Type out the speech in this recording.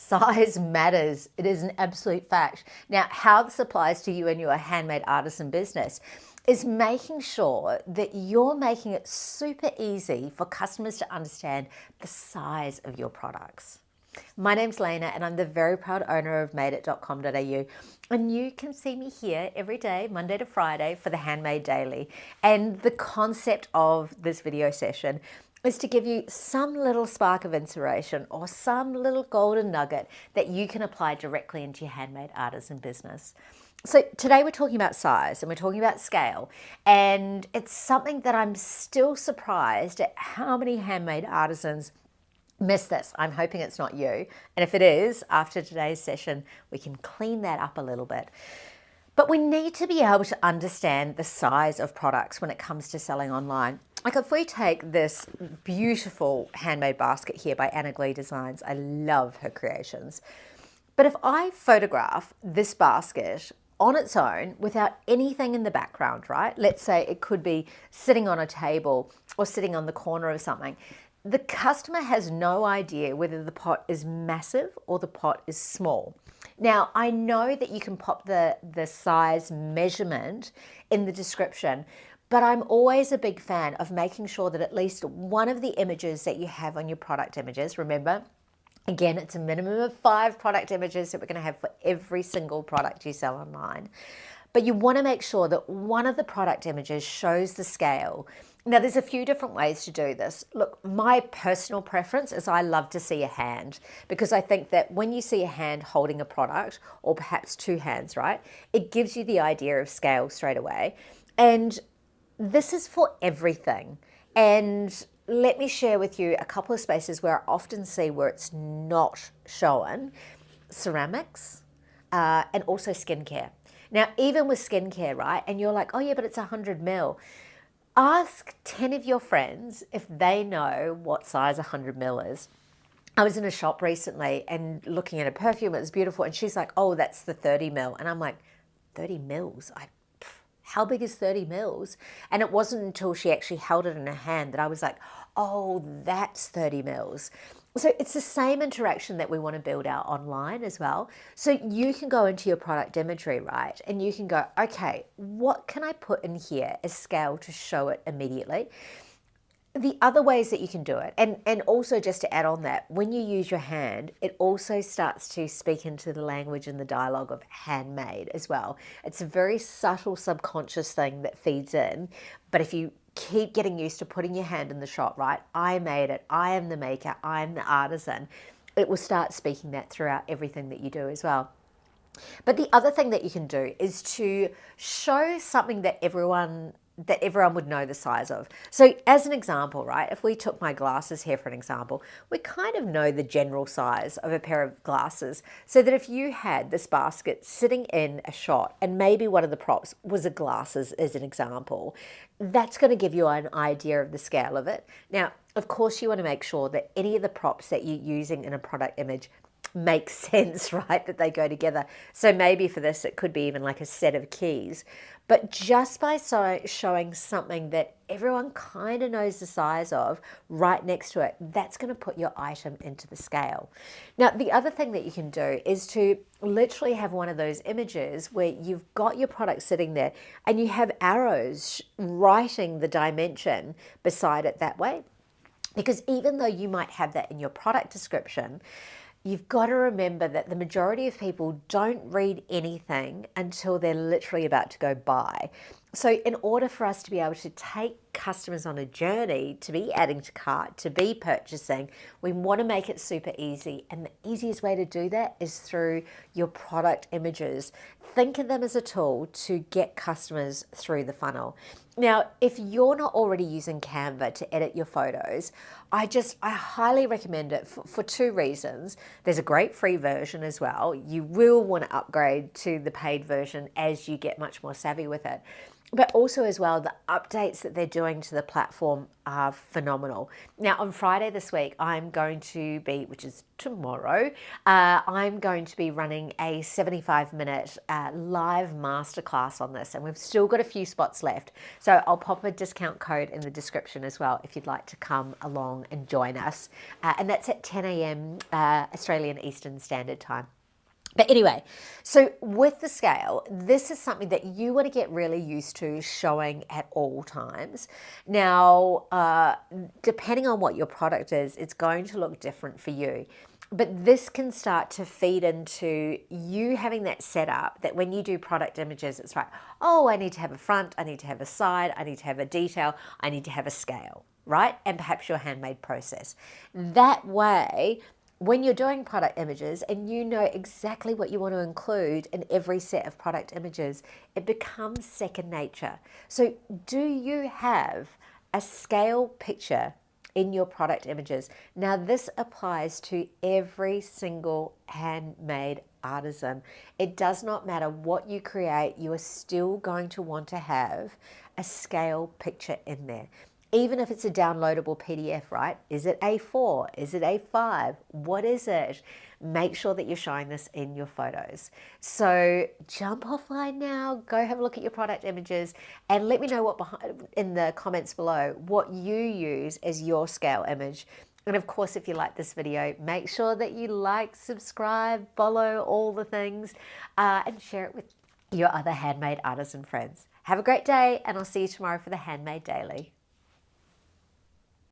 size matters. It is an absolute fact. Now, how this applies to you and your handmade artisan business is making sure that you're making it super easy for customers to understand the size of your products. My name's Lena and I'm the very proud owner of madeit.com.au, and you can see me here every day, Monday to Friday, for the Handmade Daily. And the concept of this video session is to give you some little spark of inspiration or some little golden nugget that you can apply directly into your handmade artisan business. So today we're talking about size and we're talking about scale, and it's something that I'm still surprised at how many handmade artisans miss this. I'm hoping it's not you. And if it is, after today's session, we can clean that up a little bit. But we need to be able to understand the size of products when it comes to selling online. Like if we take this beautiful handmade basket here by Anna Glee Designs, I love her creations. But if I photograph this basket on its own without anything in the background, right? Let's say it could be sitting on a table or sitting on the corner of something. The customer has no idea whether the pot is massive or the pot is small. Now, I know that you can pop the size measurement in the description, but I'm always a big fan of making sure that at least one of the images that you have on your product images, remember, again, it's a minimum of 5 product images that we're going to have for every single product you sell online. But you want to make sure that one of the product images shows the scale. Now, there's a few different ways to do this. Look, my personal preference is I love to see a hand, because I think that when you see a hand holding a product, or perhaps 2 hands, right, it gives you the idea of scale straight away. And this is for everything. And let me share with you a couple of spaces where I often see where it's not shown: ceramics and also skincare. Now, even with skincare, right, and you're like, oh yeah, but it's 100 ml. Ask 10 of your friends if they know what size 100 ml is. I was in a shop recently and looking at a perfume, it was beautiful, and she's like, oh, that's the 30 ml. And I'm like, 30 mils? How big is 30 mils? And it wasn't until she actually held it in her hand that I was like, oh, that's 30 mils. So it's the same interaction that we want to build out online as well. So you can go into your product imagery, right? And you can go, okay, what can I put in here as scale to show it immediately? The other ways that you can do it, and also just to add on that, when you use your hand, it also starts to speak into the language and the dialogue of handmade as well. It's a very subtle subconscious thing that feeds in, but if you keep getting used to putting your hand in the shot, right? I made it, I am the maker, I am the artisan. It will start speaking that throughout everything that you do as well. But the other thing that you can do is to show something that everyone would know the size of. So as an example, right, if we took my glasses here for an example, we kind of know the general size of a pair of glasses, so that if you had this basket sitting in a shot and maybe one of the props was a glasses as an example, that's going to give you an idea of the scale of it. Now, of course, you want to make sure that any of the props that you're using in a product image make sense, right, that they go together. So maybe for this, it could be even like a set of keys. But just by showing something that everyone kind of knows the size of right next to it, that's going to put your item into the scale. Now, the other thing that you can do is to literally have one of those images where you've got your product sitting there and you have arrows writing the dimension beside it that way. Because even though you might have that in your product description, you've got to remember that the majority of people don't read anything until they're literally about to go buy. So in order for us to be able to take customers on a journey, to be adding to cart, to be purchasing, we want to make it super easy. And the easiest way to do that is through your product images. Think of them as a tool to get customers through the funnel. Now, if you're not already using Canva to edit your photos, I highly recommend it for 2 reasons. There's a great free version as well. You will want to upgrade to the paid version as you get much more savvy with it. But also as well, the updates that they're doing to the platform are phenomenal. Now on Friday this week, I'm going to be, which is tomorrow, I'm going to be running a 75-minute live masterclass on this, and we've still got a few spots left. So I'll pop a discount code in the description as well if you'd like to come along and join us. And that's at 10 a.m. Australian Eastern Standard Time. But anyway, so with the scale, this is something that you want to get really used to showing at all times. Now, depending on what your product is, it's going to look different for you. But this can start to feed into you having that setup that when you do product images, it's like, oh, I need to have a front, I need to have a side, I need to have a detail, I need to have a scale, right? And perhaps your handmade process. That way, when you're doing product images and you know exactly what you want to include in every set of product images, it becomes second nature. So do you have a scale picture in your product images? Now this applies to every single handmade artisan. It does not matter what you create, you are still going to want to have a scale picture in there. Even if it's a downloadable PDF, right? Is it A4? Is it A5? What is it? Make sure that you're showing this in your photos. So jump offline now, go have a look at your product images and let me know what in the comments below what you use as your scale image. And of course, if you like this video, make sure that you like, subscribe, follow all the things, and share it with your other handmade artisan friends. Have a great day, and I'll see you tomorrow for the Handmade Daily.